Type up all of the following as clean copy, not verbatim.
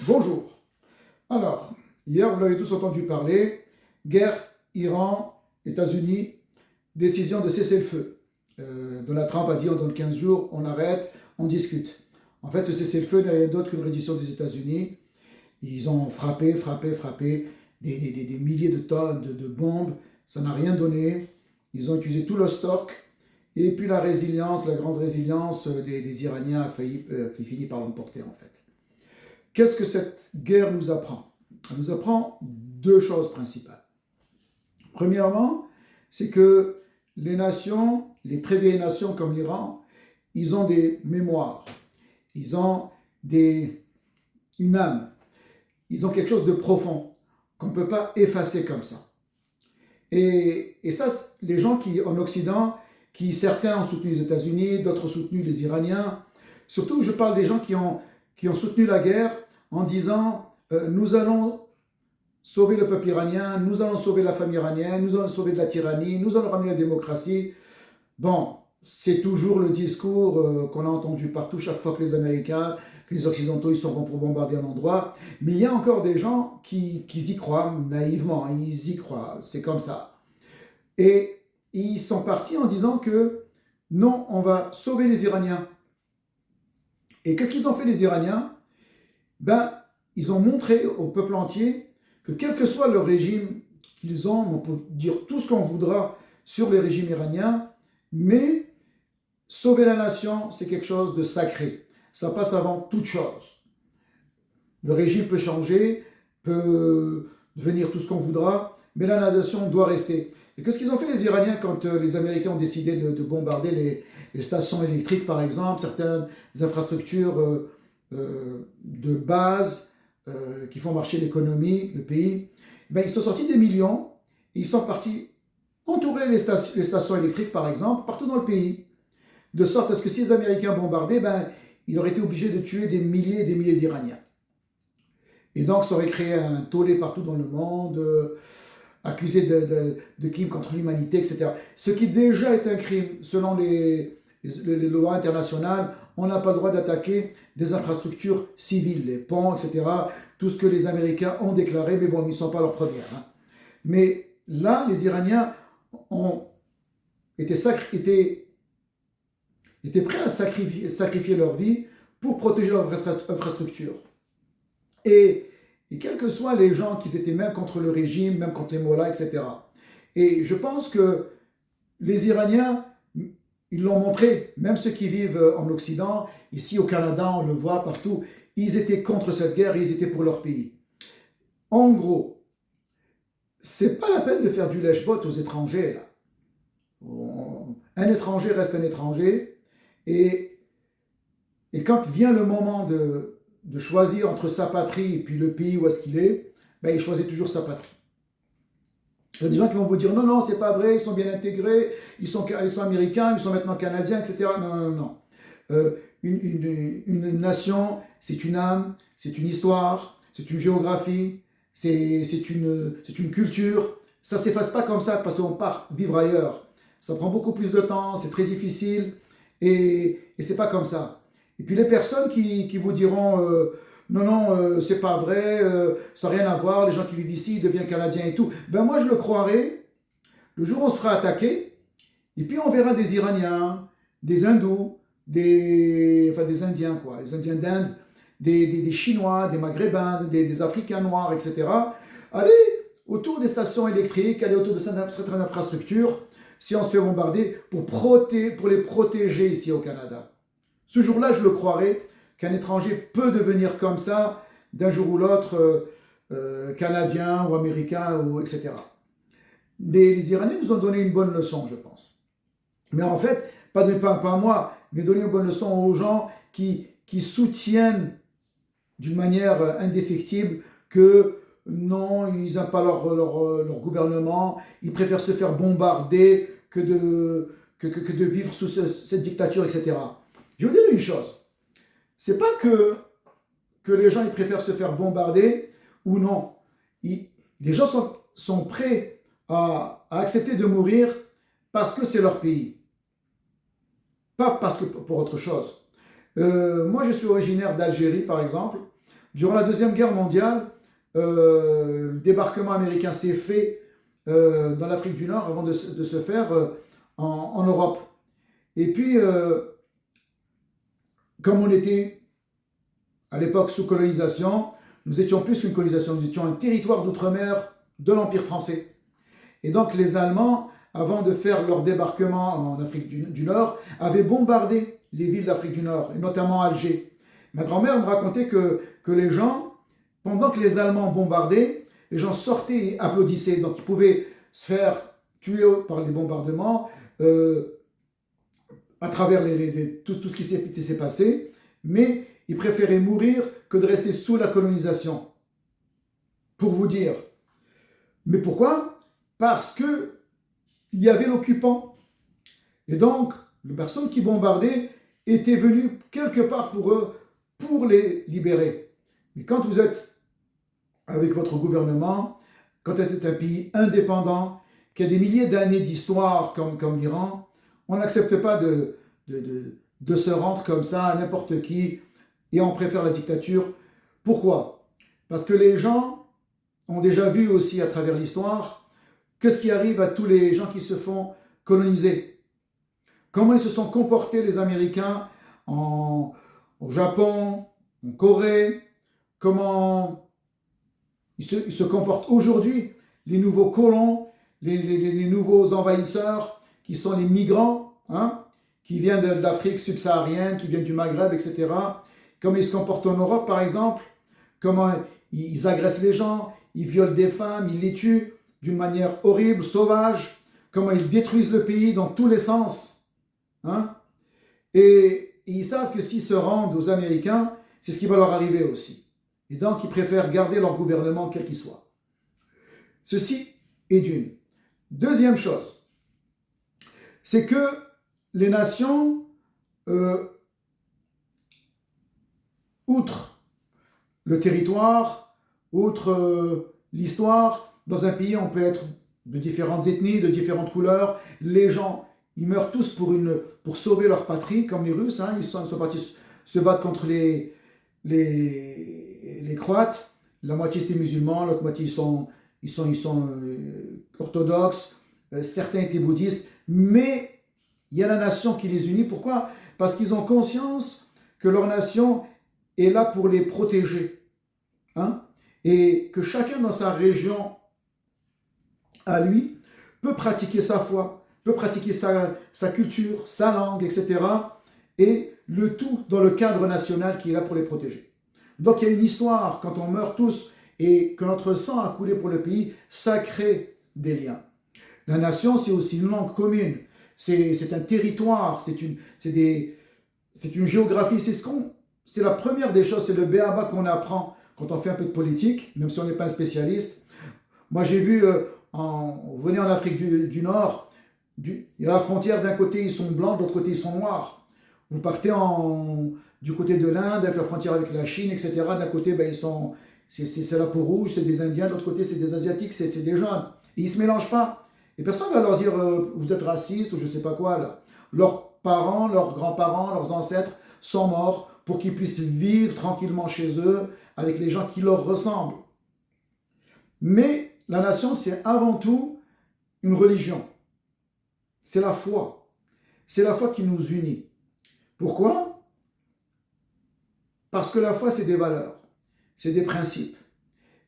Bonjour. Alors, hier, vous l'avez tous entendu parler, guerre, Iran, États-Unis, décision de cesser le feu. Donald Trump a dit on donne 15 jours, on arrête, on discute. En fait, ce cessez-le-feu n'est rien d'autre qu'une reddition des États-Unis. Ils ont frappé, des milliers de tonnes de bombes, ça n'a rien donné. Ils ont utilisé tout le stock. Et puis la résilience, la grande résilience des Iraniens a fini par l'emporter en fait. Qu'est-ce que cette guerre nous apprend? Elle nous apprend deux choses principales. Premièrement, c'est que les nations, les très vieilles nations comme l'Iran, ils ont des mémoires, ils ont une âme, ils ont quelque chose de profond qu'on ne peut pas effacer comme ça. Et ça, les gens en Occident, certains ont soutenu les États-Unis, d'autres ont soutenu les Iraniens, surtout je parle des gens qui ont soutenu la guerre en disant nous allons sauver le peuple iranien, nous allons sauver la famille iranienne, nous allons sauver de la tyrannie, nous allons ramener la démocratie. Bon, c'est toujours le discours qu'on a entendu partout chaque fois que les Américains, que les Occidentaux ils sont bons pour bombarder un endroit. Mais il y a encore des gens qui y croient naïvement, ils y croient, c'est comme ça. Et ils sont partis en disant que non, on va sauver les Iraniens. Et qu'est-ce qu'ils ont fait les Iraniens? Ils ont montré au peuple entier que quel que soit le régime qu'ils ont, on peut dire tout ce qu'on voudra sur les régimes iraniens, mais sauver la nation, c'est quelque chose de sacré. Ça passe avant toute chose. Le régime peut changer, peut devenir tout ce qu'on voudra, mais la nation doit rester. Et qu'est-ce qu'ils ont fait les Iraniens quand les Américains ont décidé de bombarder les stations électriques, par exemple, certaines infrastructures de base qui font marcher l'économie, le pays, ils sont sortis des millions et ils sont partis entourer les stations électriques, par exemple, partout dans le pays. De sorte à ce que si les Américains bombardaient, ils auraient été obligés de tuer des milliers et des milliers d'Iraniens. Et donc, ça aurait créé un tollé partout dans le monde, accusé de crimes contre l'humanité, etc. Ce qui déjà est un crime, selon les lois internationales. On n'a pas le droit d'attaquer des infrastructures civiles, les ponts, etc. Tout ce que les Américains ont déclaré, mais bon, ils ne sont pas leurs premières. Hein. Mais là, les Iraniens étaient prêts à sacrifier leur vie pour protéger leur infrastructure. Et quels que soient les gens qui étaient même contre le régime, même contre les mollahs, etc. Et je pense que les Iraniens, ils l'ont montré, même ceux qui vivent en Occident, ici au Canada, on le voit partout, ils étaient contre cette guerre, ils étaient pour leur pays. En gros, c'est pas la peine de faire du lèche-botte aux étrangers, là. Un étranger reste un étranger, et quand vient le moment de choisir entre sa patrie et puis le pays où est-ce qu'il est, il choisit toujours sa patrie. Il y a des gens qui vont vous dire non, c'est pas vrai, ils sont bien intégrés, ils sont américains, ils sont maintenant canadiens, etc. Non. Une nation, c'est une âme, c'est une histoire, c'est une géographie, c'est une culture. Ça ne s'efface pas comme ça parce qu'on part vivre ailleurs. Ça prend beaucoup plus de temps, c'est très difficile et c'est pas comme ça. Et puis les personnes qui vous diront non, c'est pas vrai, ça n'a rien à voir, les gens qui vivent ici deviennent canadiens et tout. Moi je le croirai, le jour où on sera attaqué, et puis on verra des Iraniens, des Hindous, des Indiens quoi, les Indiens d'Inde, des Chinois, des Maghrébins, des Africains noirs, etc. Allez autour des stations électriques, allez autour de certaines infrastructures, si on se fait bombarder, pour les protéger ici au Canada. Ce jour-là, je le croirai, qu'un étranger peut devenir comme ça, d'un jour ou l'autre, canadien ou américain, etc. Les Iraniens nous ont donné une bonne leçon, je pense. Mais en fait, pas à moi, mais donner une bonne leçon aux gens qui soutiennent d'une manière indéfectible que non, ils n'aiment pas leur gouvernement, ils préfèrent se faire bombarder que de vivre sous cette dictature, etc. Je vais vous dire une chose, c'est pas que les gens ils préfèrent se faire bombarder ou non. Les gens sont prêts à accepter de mourir parce que c'est leur pays, pas parce que pour autre chose. Moi je suis originaire d'Algérie par exemple. Durant la Deuxième Guerre mondiale, le débarquement américain s'est fait dans l'Afrique du Nord avant de se faire en Europe. Et puis, comme on était à l'époque sous colonisation, nous étions plus qu'une colonisation, nous étions un territoire d'outre-mer de l'Empire français. Et donc les Allemands, avant de faire leur débarquement en Afrique du Nord, avaient bombardé les villes d'Afrique du Nord, et notamment Alger. Ma grand-mère me racontait que les gens, pendant que les Allemands bombardaient, les gens sortaient et applaudissaient. Donc ils pouvaient se faire tuer par les bombardements à travers tout ce qui s'est passé, mais ils préféraient mourir que de rester sous la colonisation. Pour vous dire. Mais pourquoi? Parce que il y avait l'occupant. Et donc, les personnes qui bombardaient étaient venues quelque part pour eux, pour les libérer. Mais quand vous êtes avec votre gouvernement, quand vous êtes un pays indépendant, qui a des milliers d'années d'histoire comme l'Iran, on n'accepte pas de se rendre comme ça à n'importe qui, et on préfère la dictature. Pourquoi? Parce que les gens ont déjà vu aussi à travers l'histoire qu'est-ce qui arrive à tous les gens qui se font coloniser. Comment ils se sont comportés les Américains au Japon, en Corée, comment ils se comportent aujourd'hui, les nouveaux colons, les nouveaux envahisseurs qui sont les migrants, qui viennent de l'Afrique subsaharienne, qui viennent du Maghreb, etc. Comment ils se comportent en Europe, par exemple, comment ils agressent les gens, ils violent des femmes, ils les tuent d'une manière horrible, sauvage, comment ils détruisent le pays dans tous les sens. Et ils savent que s'ils se rendent aux Américains, c'est ce qui va leur arriver aussi. Et donc, ils préfèrent garder leur gouvernement quel qu'il soit. Ceci est d'une. Deuxième chose, c'est que les nations, outre le territoire, outre l'histoire, dans un pays, on peut être de différentes ethnies, de différentes couleurs. Les gens, ils meurent tous pour sauver leur patrie, comme les Russes. Ils sont partis se battre contre les Croates. La moitié, c'est musulmans, l'autre moitié, ils sont orthodoxes. Certains étaient bouddhistes. Mais il y a la nation qui les unit. Pourquoi? Parce qu'ils ont conscience que leur nation est là pour les protéger. Et que chacun dans sa région à lui, peut pratiquer sa foi, peut pratiquer sa culture, sa langue, etc. Et le tout dans le cadre national qui est là pour les protéger. Donc il y a une histoire, quand on meurt tous et que notre sang a coulé pour le pays, ça crée des liens. La nation, c'est aussi une langue commune, c'est un territoire, c'est une géographie, c'est la première des choses, c'est le b.a.-ba qu'on apprend quand on fait un peu de politique, même si on n'est pas un spécialiste. Moi j'ai vu... vous venez en Afrique du Nord, il y a la frontière, d'un côté ils sont blancs, de l'autre côté ils sont noirs. Vous partez du côté de l'Inde, avec la frontière avec la Chine, etc. D'un côté, c'est la peau rouge, c'est des Indiens, de l'autre côté c'est des Asiatiques, c'est des jaunes. Et ils ne se mélangent pas. Et personne ne va leur dire vous êtes raciste ou je ne sais pas quoi. Là. Leurs parents, leurs grands-parents, leurs ancêtres sont morts pour qu'ils puissent vivre tranquillement chez eux avec les gens qui leur ressemblent. Mais la nation, c'est avant tout une religion. C'est la foi. C'est la foi qui nous unit. Pourquoi? Parce que la foi, c'est des valeurs, c'est des principes,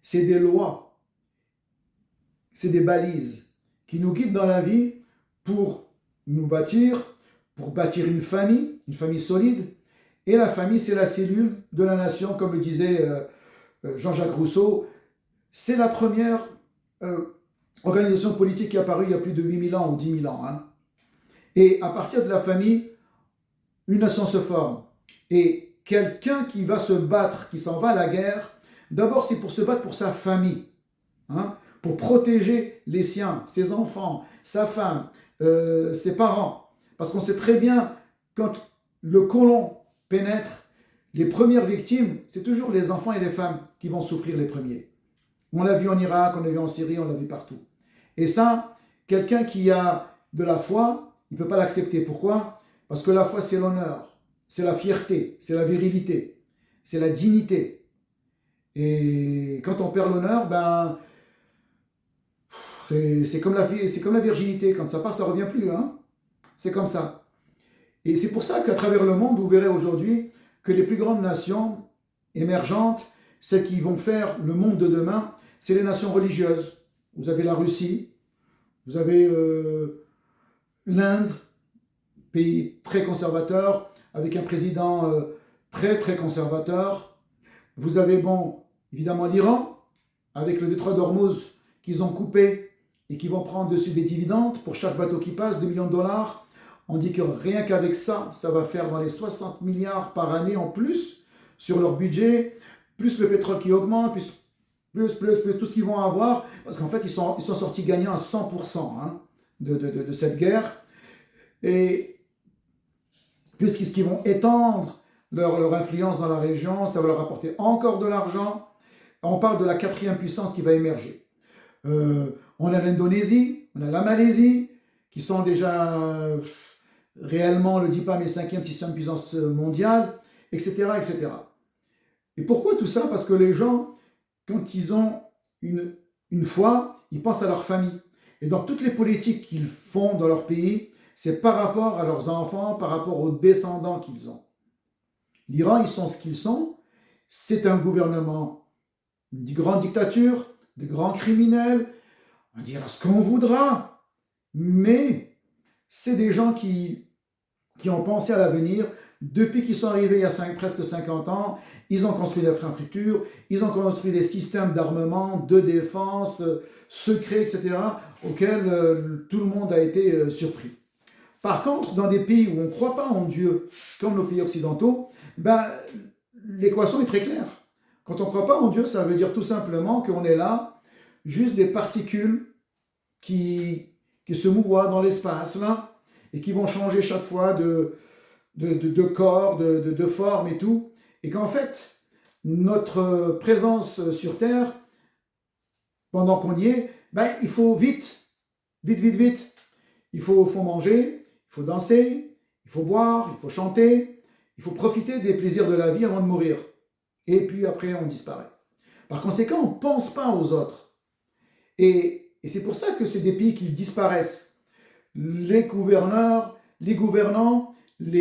c'est des lois, c'est des balises qui nous guident dans la vie pour nous bâtir, pour bâtir une famille solide. Et la famille, c'est la cellule de la nation, comme le disait Jean-Jacques Rousseau. C'est la première organisation politique qui est apparue il y a plus de 8000 ans ou 10 000 ans. Et à partir de la famille, une nation se forme. Et quelqu'un qui va se battre, qui s'en va à la guerre, d'abord c'est pour se battre pour sa famille, pour protéger les siens, ses enfants, sa femme, ses parents. Parce qu'on sait très bien, quand le colon pénètre, les premières victimes, c'est toujours les enfants et les femmes qui vont souffrir les premiers. On l'a vu en Irak, on l'a vu en Syrie, on l'a vu partout. Et ça, quelqu'un qui a de la foi, il ne peut pas l'accepter. Pourquoi? Parce que la foi, c'est l'honneur, c'est la fierté, c'est la virilité, c'est la dignité. Et quand on perd l'honneur, ben, c'est comme la vie, c'est comme la virginité. Quand ça part, ça revient plus, hein. C'est comme ça. Et c'est pour ça qu'à travers le monde, vous verrez aujourd'hui que les plus grandes nations émergentes, celles qui vont faire le monde de demain, c'est les nations religieuses. Vous avez la Russie, vous avez l'Inde, pays très conservateur, avec un président très très conservateur. Vous avez, bon, évidemment l'Iran, avec le détroit d'Ormuz qu'ils ont coupé et qui vont prendre dessus des dividendes pour chaque bateau qui passe, 2 millions de dollars. On dit que rien qu'avec ça, ça va faire dans les 60 milliards par année en plus sur leur budget, plus le pétrole qui augmente, plus tout ce qu'ils vont avoir, parce qu'en fait, ils sont sortis gagnants à 100% hein, de cette guerre. Et puisqu'ils vont étendre leur influence dans la région, ça va leur apporter encore de l'argent. On parle de la quatrième puissance qui va émerger. On a l'Indonésie, on a la Malaisie, qui sont déjà réellement, on ne le dit pas, mais cinquième, sixième puissance mondiale, etc., etc. Et pourquoi tout ça? Parce que les gens, quand ils ont une foi, ils pensent à leur famille. Et donc toutes les politiques qu'ils font dans leur pays, c'est par rapport à leurs enfants, par rapport aux descendants qu'ils ont. L'Iran, ils sont ce qu'ils sont. C'est un gouvernement de grande dictature, de grands criminels. On dira ce qu'on voudra. Mais c'est des gens qui ont pensé à l'avenir. Depuis qu'ils sont arrivés il y a presque 50 ans, ils ont construit des infrastructures, ils ont construit des systèmes d'armement, de défense, secrets, etc., auxquels tout le monde a été surpris. Par contre, dans des pays où on ne croit pas en Dieu, comme nos pays occidentaux, ben, l'équation est très claire. Quand on ne croit pas en Dieu, ça veut dire tout simplement qu'on est là, juste des particules qui se mouvoient dans l'espace, là, et qui vont changer chaque fois de corps, de forme et tout. Et qu'en fait, notre présence sur Terre, pendant qu'on y est, ben, il faut vite. Il faut manger, il faut danser, il faut boire, il faut chanter, il faut profiter des plaisirs de la vie avant de mourir. Et puis après, on disparaît. Par conséquent, on ne pense pas aux autres. Et c'est pour ça que c'est des pays qui disparaissent. Les gouverneurs, les gouvernants, la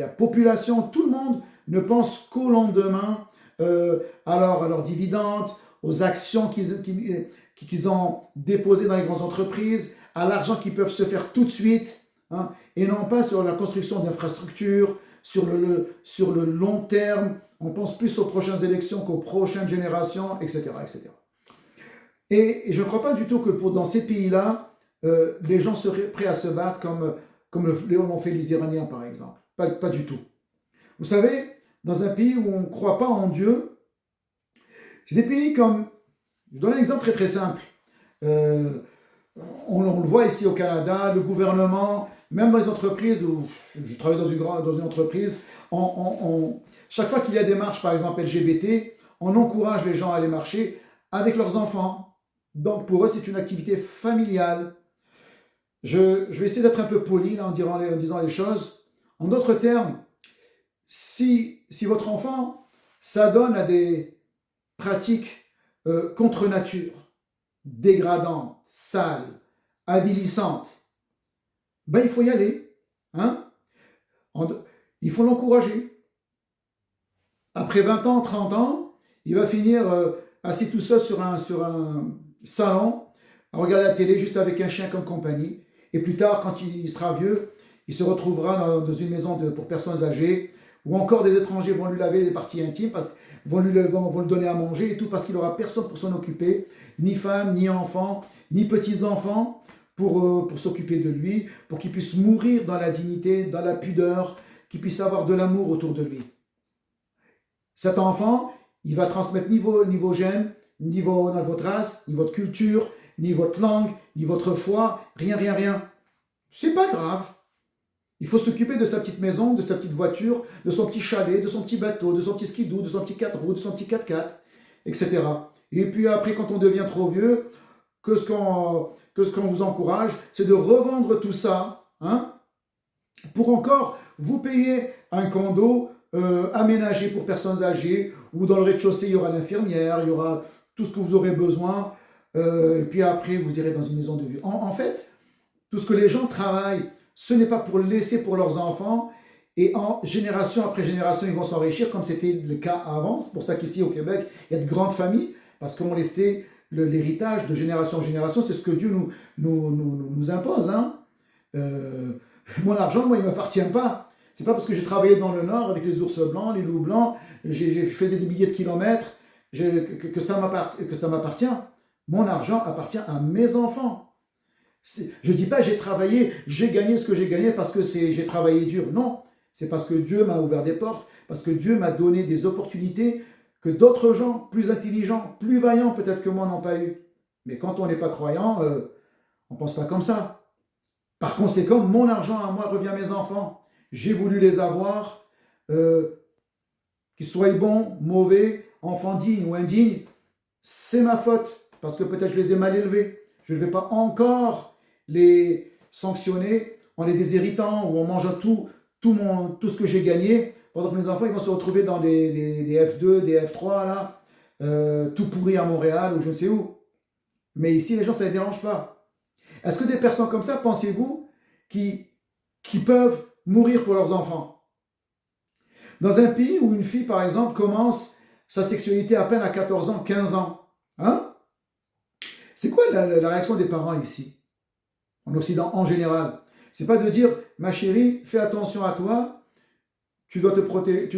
population, tout le monde ne pense qu'au lendemain, à leurs dividendes, aux actions qu'ils ont déposées dans les grandes entreprises, à l'argent qu'ils peuvent se faire tout de suite, hein, et non pas sur la construction d'infrastructures, sur le long terme. On pense plus aux prochaines élections qu'aux prochaines générations, etc. etc. Et je ne crois pas du tout que dans ces pays-là, les gens seraient prêts à se battre comme l'ont fait les Iraniens, par exemple. Pas du tout. Vous savez, dans un pays où on ne croit pas en Dieu, c'est des pays comme... Je donne un exemple très très simple. On le voit ici au Canada, le gouvernement, même dans les entreprises, où je travaille dans une entreprise, chaque fois qu'il y a des marches, par exemple LGBT, on encourage les gens à aller marcher avec leurs enfants. Donc pour eux, c'est une activité familiale. Je vais essayer d'être un peu poli là, en disant les choses. En d'autres termes, si votre enfant s'adonne à des pratiques contre nature, dégradantes, sales, avilissantes, ben il faut y aller. Hein? Il faut l'encourager. Après 20 ans, 30 ans, il va finir assis tout seul sur un salon, à regarder la télé juste avec un chien comme compagnie. Et plus tard, quand il sera vieux, il se retrouvera dans une maison pour personnes âgées, ou encore des étrangers vont lui laver les parties intimes, vont lui donner à manger et tout, parce qu'il n'aura personne pour s'en occuper, ni femme, ni enfant, ni petits-enfants, pour s'occuper de lui, pour qu'il puisse mourir dans la dignité, dans la pudeur, qu'il puisse avoir de l'amour autour de lui. Cet enfant, il va transmettre ni vos gènes, ni votre race, ni votre culture, ni votre langue, ni votre foi, rien. C'est pas grave. Il faut s'occuper de sa petite maison, de sa petite voiture, de son petit chalet, de son petit bateau, de son petit skidoo, de son petit 4 roues, de son petit 4x4, etc. Et puis après, quand on devient trop vieux, que ce qu'on vous encourage, c'est de revendre tout ça, hein, pour encore vous payer un condo, aménagé pour personnes âgées, où dans le rez-de-chaussée, il y aura l'infirmière, il y aura tout ce que vous aurez besoin, et puis après, vous irez dans une maison de vie. En fait, tout ce que les gens travaillent, ce n'est pas pour le laisser pour leurs enfants, et en génération après génération, ils vont s'enrichir, comme c'était le cas avant. C'est pour ça qu'ici au Québec, il y a de grandes familles, parce qu'on laissait l'héritage de génération en génération, c'est ce que Dieu nous impose. Hein. Mon argent, moi, il ne m'appartient pas. C'est pas parce que j'ai travaillé dans le Nord avec les ours blancs, les loups blancs, j'ai fait des milliers de kilomètres, que ça m'appartient. Mon argent appartient à mes enfants. Je ne dis pas j'ai travaillé, j'ai gagné ce que j'ai gagné parce que j'ai travaillé dur. Non, c'est parce que Dieu m'a ouvert des portes, parce que Dieu m'a donné des opportunités que d'autres gens, plus intelligents, plus vaillants peut-être que moi, n'ont pas eu. Mais quand on n'est pas croyant, on ne pense pas comme ça. Par conséquent, mon argent à moi revient à mes enfants. J'ai voulu les avoir, qu'ils soient bons, mauvais, enfants dignes ou indignes. C'est ma faute, parce que peut-être je les ai mal élevés. Je ne vais pas encore les sanctionner en les déshéritant ou en mangeant tout ce que j'ai gagné, pendant que mes enfants ils vont se retrouver dans des F2, des F3, là, tout pourri à Montréal ou je ne sais où. Mais ici, les gens, ça ne les dérange pas. Est-ce que des personnes comme ça, pensez-vous, qui peuvent mourir pour leurs enfants? Dans un pays où une fille, par exemple, commence sa sexualité à peine à 14 ans, 15 ans, hein? C'est quoi la réaction des parents ici, en Occident en général? C'est pas de dire, ma chérie, fais attention à toi, tu dois te protéger,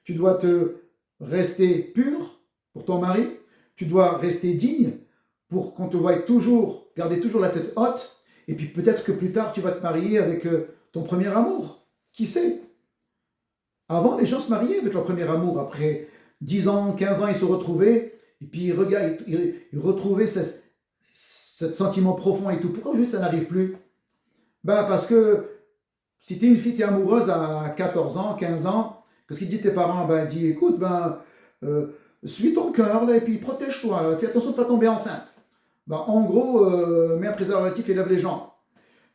tu dois te rester pur pour ton mari, tu dois rester digne pour qu'on te voie toujours, garder toujours la tête haute, et puis peut-être que plus tard tu vas te marier avec ton premier amour. Qui sait? Avant, les gens se mariaient avec leur premier amour. Après 10 ans, 15 ans, ils se retrouvaient, et puis ils retrouvaient ce sentiment profond et tout. Pourquoi juste ça n'arrive plus? Ben parce que si tu es une fille, tu es amoureuse à 14 ans, 15 ans, qu'est-ce qu'ils disent tes parents? Ben, ils disent, écoute, suis ton cœur, là, et puis protège-toi, là, fais attention de ne pas tomber enceinte. Ben, en gros, mets un préservatif et lève les jambes.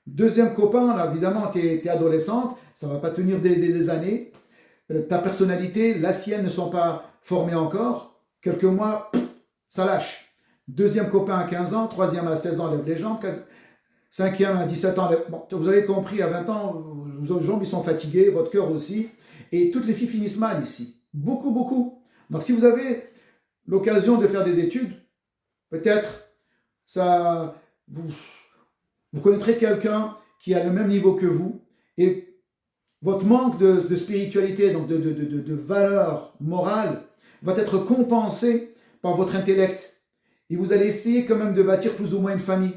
Deuxième copain, là, évidemment, tu es adolescente, ça ne va pas tenir des années. Ta personnalité, la sienne ne sont pas formées encore. Quelques mois, ça lâche. Deuxième copain à 15 ans, troisième à 16 ans, lève les jambes. Cinquième à 17 ans, bon, vous avez compris, à 20 ans, vos jambes ils sont fatiguées, votre cœur aussi. Et toutes les filles finissent mal ici. Beaucoup, beaucoup. Donc si vous avez l'occasion de faire des études, peut-être vous connaîtrez quelqu'un qui a le même niveau que vous. Et votre manque de spiritualité, donc de valeur morale, va être compensé par votre intellect. Et vous allez essayer quand même de bâtir plus ou moins une famille.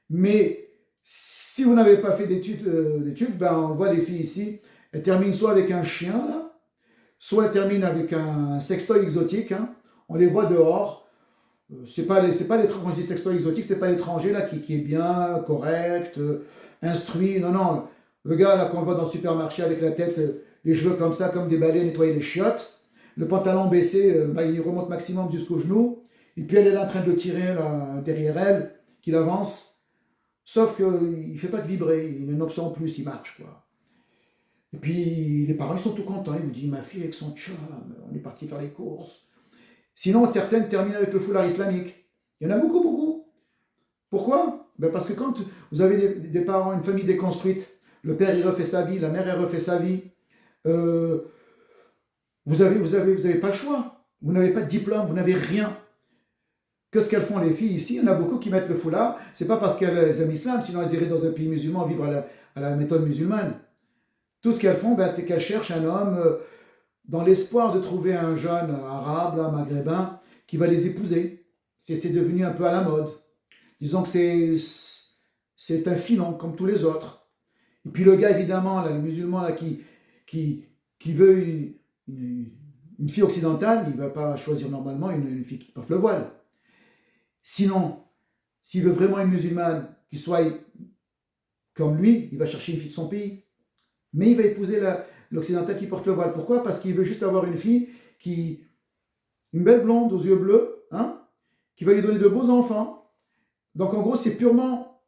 Mais si vous n'avez pas fait d'études, ben on voit les filles ici, elles terminent soit avec un chien, là, soit elles terminent avec un sextoy exotique. Hein. On les voit dehors. C'est pas l'étranger, quand je dis sextoy exotique, c'est pas l'étranger là qui est bien, correct, instruit. Non, non. Le gars là qu'on voit dans le supermarché avec la tête, les cheveux comme ça, comme des balais, nettoyer les chiottes. Le pantalon baissé, il remonte maximum jusqu'au genou. Et puis elle est là en train de le tirer là, derrière elle, qu'il avance. Sauf qu'il ne fait pas que vibrer, il a une option en plus, il marche, quoi. Et puis, les parents, ils sont tout contents. Ils me disent, ma fille avec son chum, on est parti faire les courses. Sinon, certaines terminent avec le foulard islamique. Il y en a beaucoup, beaucoup. Pourquoi? Ben parce que quand vous avez des parents, une famille déconstruite, le père, il refait sa vie, la mère, elle refait sa vie, vous avez pas le choix. Vous n'avez pas de diplôme, vous n'avez rien. Qu'est-ce qu'elles font les filles ici? Il y en a beaucoup qui mettent le foulard. C'est pas parce qu'elles aiment l'islam, sinon elles iraient dans un pays musulman vivre à la méthode musulmane. Tout ce qu'elles font, c'est qu'elles cherchent un homme dans l'espoir de trouver un jeune arabe, là, maghrébin, qui va les épouser. C'est devenu un peu à la mode. Disons que c'est un filon comme tous les autres. Et puis le gars, évidemment, là, le musulman là, qui veut une fille occidentale, il ne va pas choisir normalement une fille qui porte le voile. Sinon, s'il veut vraiment une musulmane qui soit comme lui, il va chercher une fille de son pays. Mais il va épouser l'occidental qui porte le voile. Pourquoi? Parce qu'il veut juste avoir une fille une belle blonde aux yeux bleus, hein, qui va lui donner de beaux enfants. Donc en gros, c'est purement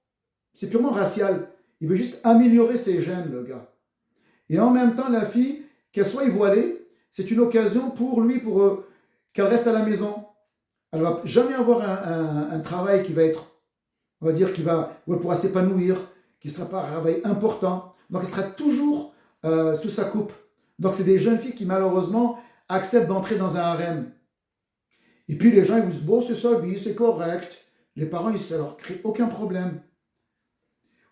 racial. Il veut juste améliorer ses gènes, le gars. Et en même temps, la fille qu'elle soit voilée, c'est une occasion pour lui, pour qu'elle reste à la maison. Elle ne va jamais avoir un travail qui va être, on va dire, où elle pourra s'épanouir, qui ne sera pas un travail important. Donc elle sera toujours sous sa coupe. Donc c'est des jeunes filles qui malheureusement acceptent d'entrer dans un harem. Et puis les gens ils disent, bon c'est sa vie, c'est correct. Les parents, ça leur crée aucun problème.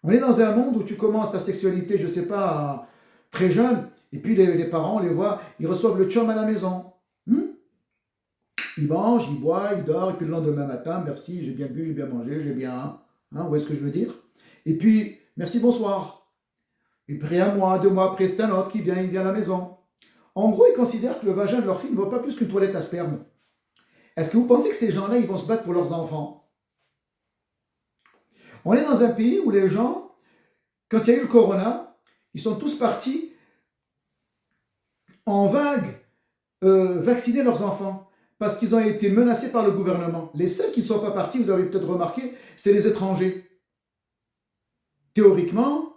On est dans un monde où tu commences ta sexualité, je ne sais pas, très jeune, et puis les parents, on les voit, ils reçoivent le tchum à la maison. Ils mangent, ils boivent, ils dorment, et puis le lendemain matin, merci, j'ai bien bu, j'ai bien mangé, j'ai bien... vous voyez ce que je veux dire? Et puis, merci, bonsoir. Et puis un mois, 2 mois après, c'est un autre qui vient, il vient à la maison. En gros, ils considèrent que le vagin de leur fille ne vaut pas plus qu'une toilette à sperme. Est-ce que vous pensez que ces gens-là, ils vont se battre pour leurs enfants? On est dans un pays où les gens, quand il y a eu le corona, ils sont tous partis en vague vacciner leurs enfants parce qu'ils ont été menacés par le gouvernement. Les seuls qui ne sont pas partis, vous avez peut-être remarqué, c'est les étrangers. Théoriquement,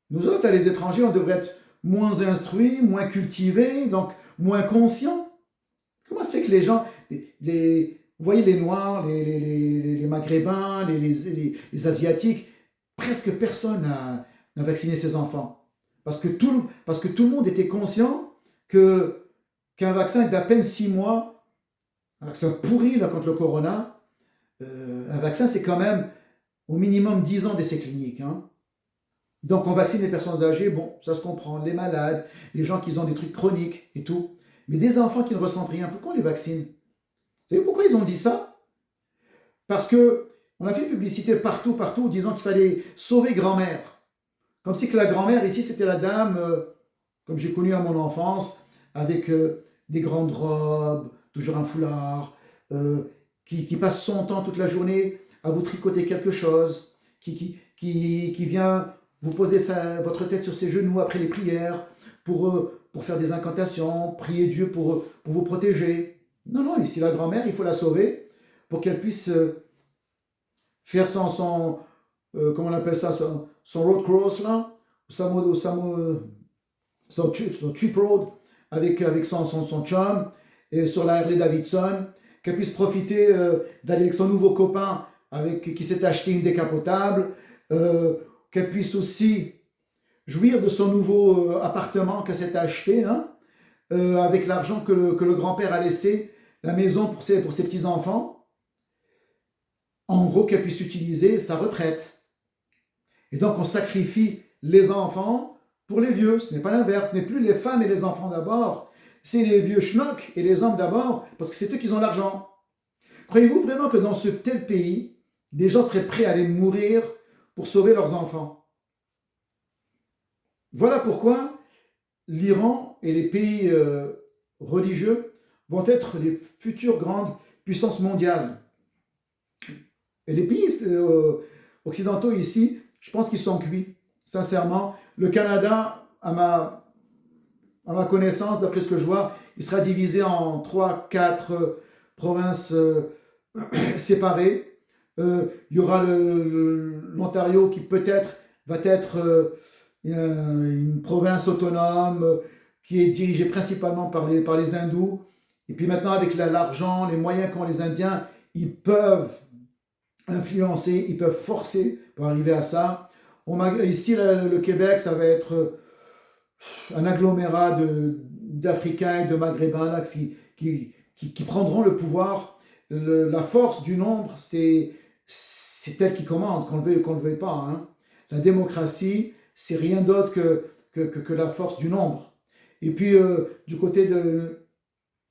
nous autres, les étrangers, on devrait être moins instruits, moins cultivés, donc moins conscients. Comment ça fait que les gens, vous voyez les Noirs, les Maghrébins, les Asiatiques, presque personne n'a vacciné ses enfants. Parce que tout le monde était conscient qu'un vaccin d'à peine 6 mois, un vaccin pourri là, contre le corona, un vaccin c'est quand même au minimum 10 ans d'essais cliniques. Donc on vaccine les personnes âgées, bon, ça se comprend, les malades, les gens qui ont des trucs chroniques et tout. Mais des enfants qui ne ressentent rien, pourquoi on les vaccine? Vous savez pourquoi ils ont dit ça? Parce qu'on a fait publicité partout, disant qu'il fallait sauver grand-mère. Comme si que la grand-mère, ici, c'était la dame, comme j'ai connu à mon enfance, avec des grandes robes, toujours un foulard, qui passe son temps toute la journée à vous tricoter quelque chose, qui vient vous poser votre tête sur ses genoux après les prières pour faire des incantations, prier Dieu pour vous protéger. Non, ici la grand-mère, il faut la sauver pour qu'elle puisse faire comment on appelle ça, son road cross là, son trip road avec son chum et sur la Harley Davidson, qu'elle puisse profiter d'aller avec son nouveau copain qui s'est acheté une décapotable, qu'elle puisse aussi jouir de son nouveau appartement qu'elle s'est acheté, avec l'argent que le grand-père a laissé, la maison pour ses petits-enfants. En gros, qu'elle puisse utiliser sa retraite. Et donc, on sacrifie les enfants pour les vieux. Ce n'est pas l'inverse. Ce n'est plus les femmes et les enfants d'abord. C'est les vieux schnocks et les hommes d'abord, parce que c'est eux qui ont l'argent. Croyez-vous vraiment que dans ce tel pays, des gens seraient prêts à aller mourir pour sauver leurs enfants? Voilà pourquoi l'Iran et les pays religieux vont être les futures grandes puissances mondiales. Et les pays occidentaux ici, je pense qu'ils sont cuits, sincèrement. Le Canada, à ma connaissance, d'après ce que je vois, il sera divisé en 3-4 provinces séparées. Il y aura l'Ontario qui peut-être va être une province autonome qui est dirigée principalement par les hindous. Et puis maintenant, avec l'argent, les moyens qu'ont les Indiens, ils peuvent influencer, ils peuvent forcer pour arriver à ça. Ici, le Québec, ça va être un agglomérat d'Africains et de Maghrébins là, qui prendront le pouvoir. La force du nombre, c'est elle qui commande, qu'on le veuille ou qu'on ne le veuille pas. La démocratie, c'est rien d'autre que la force du nombre. Et puis, du côté de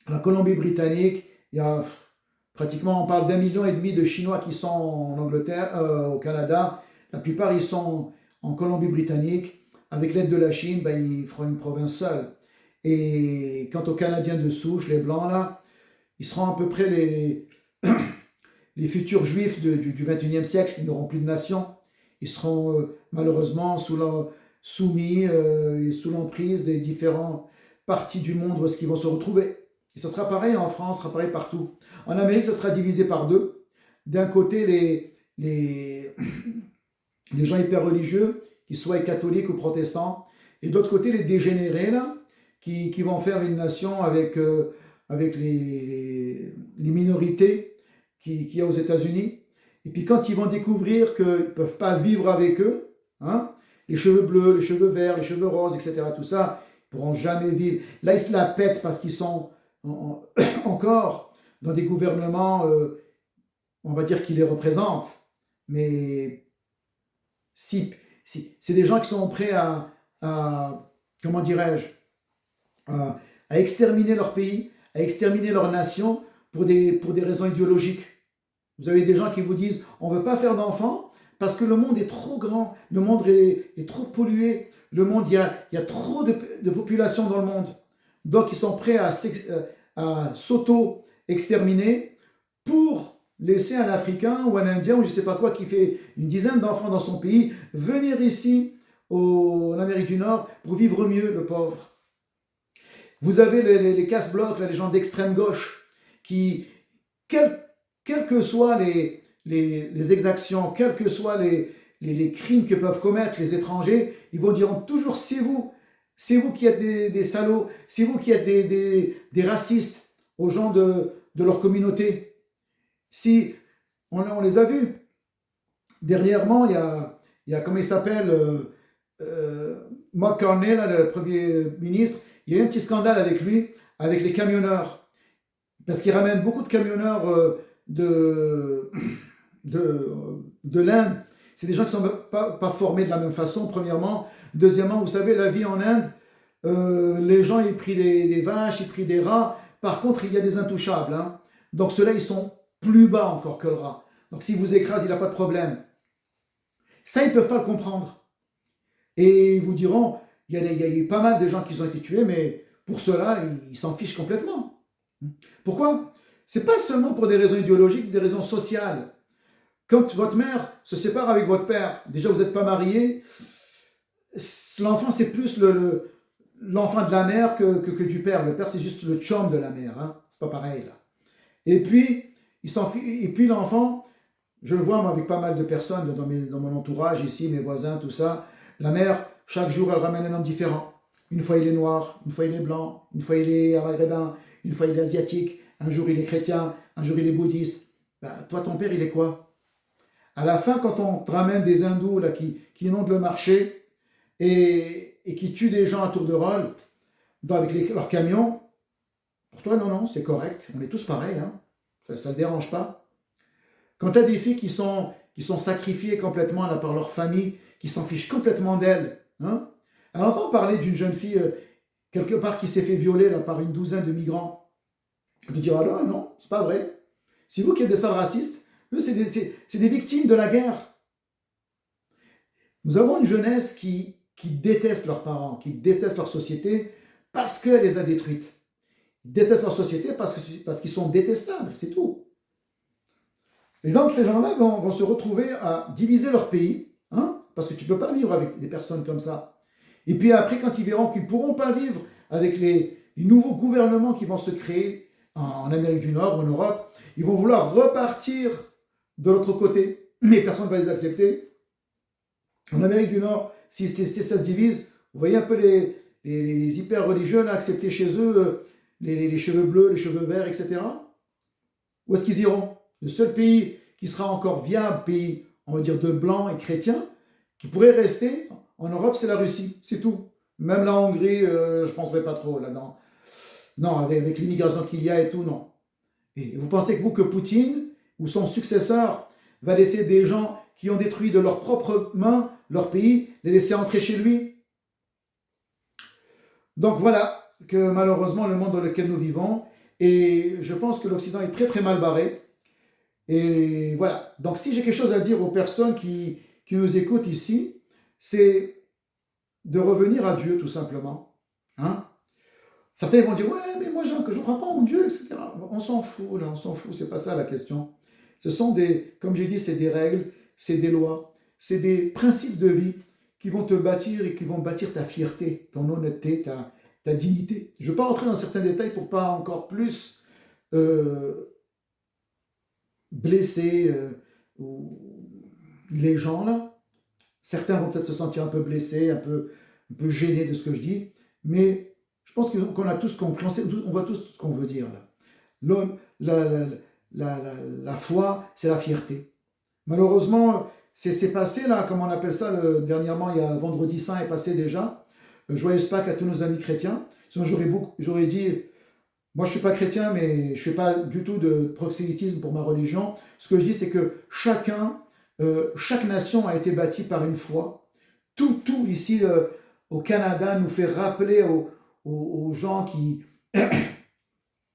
la Colombie-Britannique, il y a pratiquement, on parle d'1,5 million de Chinois qui sont en Angleterre, au Canada. La plupart, ils sont en Colombie-Britannique. Avec l'aide de la Chine, ils feront une province seule. Et quant aux Canadiens de souche, les Blancs, là, ils seront à peu près les futurs Juifs du XXIe siècle. Ils n'auront plus de nation. Ils seront malheureusement soumis et sous l'emprise des différentes parties du monde où est-ce qu'ils vont se retrouver. Et ça sera pareil en France, ça sera pareil partout. En Amérique, ça sera divisé par deux. D'un côté, les gens hyper religieux, qu'ils soient catholiques ou protestants, et de l'autre côté, les dégénérés, là, qui vont faire une nation avec les minorités qu'il y a aux États-Unis. Et puis quand ils vont découvrir qu'ils ne peuvent pas vivre avec eux, hein, les cheveux bleus, les cheveux verts, les cheveux roses, etc., tout ça, ils ne pourront jamais vivre. Là, ils se la pètent parce qu'ils sont encore dans des gouvernements, on va dire, qui les représentent. Mais si c'est des gens qui sont prêts comment dirais-je, à exterminer leur pays, à exterminer leur nation pour des raisons idéologiques. Vous avez des gens qui vous disent on ne veut pas faire d'enfants parce que le monde est trop grand, le monde est trop pollué, le monde, il y a trop de population dans le monde. Donc ils sont prêts à s'auto-exterminer pour laisser un Africain ou un Indien ou je ne sais pas quoi qui fait une dizaine d'enfants dans son pays venir ici en Amérique du Nord pour vivre mieux, le pauvre. Vous avez les casse-blocs, les gens d'extrême gauche qui, quelles que soient les exactions, quels que soient les crimes que peuvent commettre les étrangers, ils vont dire toujours c'est vous qui êtes des salauds, c'est vous qui êtes des racistes aux gens de leur communauté. Si on les a vus dernièrement, il y a comment il s'appelle, Mark Carney, là, le premier ministre, il y a eu un petit scandale avec lui, avec les camionneurs, parce qu'il ramène beaucoup de camionneurs de l'Inde. C'est des gens qui ne sont pas formés de la même façon, premièrement. Deuxièmement, vous savez, la vie en Inde, les gens, ils prient des vaches, ils prient des rats. Par contre, il y a des intouchables. Hein. Donc ceux-là, ils sont plus bas encore que le rat. Donc s'il vous écrase, il n'a pas de problème. Ça, ils ne peuvent pas le comprendre. Et ils vous diront, il y a eu pas mal de gens qui ont été tués, mais pour cela, ils s'en fichent complètement. Pourquoi? C'est pas seulement pour des raisons idéologiques, des raisons sociales. Quand votre mère se sépare avec votre père, déjà vous n'êtes pas mariés, l'enfant c'est plus l'enfant de la mère que du père. Le père c'est juste le chum de la mère, hein. C'est pas pareil là. Et puis, l'enfant, je le vois moi, avec pas mal de personnes dans mon entourage ici, mes voisins, tout ça, la mère, chaque jour elle ramène un homme différent. Une fois il est noir, une fois il est blanc, une fois il est maghrébin, une fois il est asiatique, un jour il est chrétien, un jour il est bouddhiste. Ben, toi ton père il est quoi? À la fin, quand on te ramène des hindous là, qui inondent le marché et qui tuent des gens à tour de rôle avec leurs camions, pour toi, non, c'est correct. On est tous pareils. Hein. Ça ne le dérange pas. Quand tu as des filles qui sont sacrifiées complètement là, par leur famille, qui s'en fichent complètement d'elles, hein, elle entend parler d'une jeune fille quelque part qui s'est fait violer là, par une douzaine de migrants. Elle te dira non, c'est pas vrai. C'est vous qui êtes des sales racistes. Eux, c'est des victimes de la guerre. Nous avons une jeunesse qui déteste leurs parents, qui déteste leur société parce qu'elle les a détruites. Ils détestent leur société parce qu'ils sont détestables, c'est tout. Et donc, ces gens-là vont se retrouver à diviser leur pays, hein, parce que tu ne peux pas vivre avec des personnes comme ça. Et puis après, quand ils verront qu'ils ne pourront pas vivre avec les nouveaux gouvernements qui vont se créer en Amérique du Nord, en Europe, ils vont vouloir repartir de l'autre côté, mais personne ne va les accepter. En Amérique du Nord, si ça se divise, vous voyez un peu les hyper religieux là, accepter chez eux les cheveux bleus, les cheveux verts, etc. Où est-ce qu'ils iront? Le seul pays qui sera encore viable, pays, on va dire, de blancs et chrétiens, qui pourrait rester en Europe, c'est la Russie, c'est tout. Même la Hongrie, je ne penserais pas trop là-dedans. Non, avec l'immigration qu'il y a et tout, non. Et vous pensez que Poutine, ou son successeur, va laisser des gens qui ont détruit de leurs propres mains leur pays, les laisser entrer chez lui? Donc voilà, que malheureusement, le monde dans lequel nous vivons, et je pense que l'Occident est très très mal barré. Et voilà, donc si j'ai quelque chose à dire aux personnes qui nous écoutent ici, c'est de revenir à Dieu tout simplement. Hein? Certains vont dire, ouais, mais moi je ne crois pas en Dieu, etc. On s'en fout, là, on s'en fout, c'est pas ça la question. Ce sont comme j'ai dit, c'est des règles, c'est des lois, c'est des principes de vie qui vont te bâtir et qui vont bâtir ta fierté, ton honnêteté, ta dignité. Je ne vais pas rentrer dans certains détails pour pas encore plus blesser les gens là. Certains vont peut-être se sentir un peu blessés, un peu gênés de ce que je dis, mais Je pense qu'on a tous compris, on voit tous ce qu'on veut dire là. L'homme, la foi, c'est la fierté. Malheureusement, c'est passé là, comme on appelle ça, dernièrement, il y a Vendredi Saint est passé déjà. Joyeuse Pâques à tous nos amis chrétiens. Sinon, j'aurais dit, moi je ne suis pas chrétien, mais je ne fais pas du tout de proxélytisme pour ma religion. Ce que je dis, c'est que chaque nation a été bâtie par une foi. Tout ici au Canada nous fait rappeler aux gens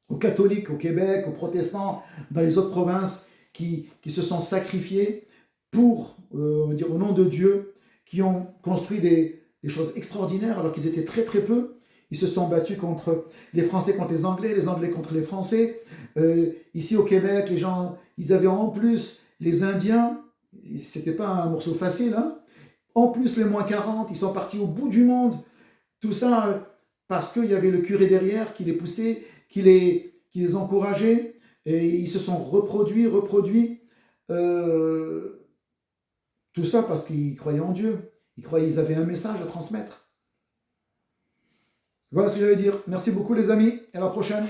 aux catholiques au Québec, aux protestants dans les autres provinces qui se sont sacrifiés pour, on va dire, au nom de Dieu, qui ont construit des choses extraordinaires alors qu'ils étaient très très peu. Ils se sont battus contre les Français contre les Anglais contre les Français. Ici au Québec, les gens, ils avaient en plus les Indiens, c'était pas un morceau facile, hein. En plus les -40, ils sont partis au bout du monde. Tout ça parce qu'il y avait le curé derrière qui les poussait, qui les encourageait, et ils se sont reproduits. Tout ça parce qu'ils croyaient en Dieu. Ils avaient un message à transmettre. Voilà ce que j'allais dire. Merci beaucoup les amis, et à la prochaine.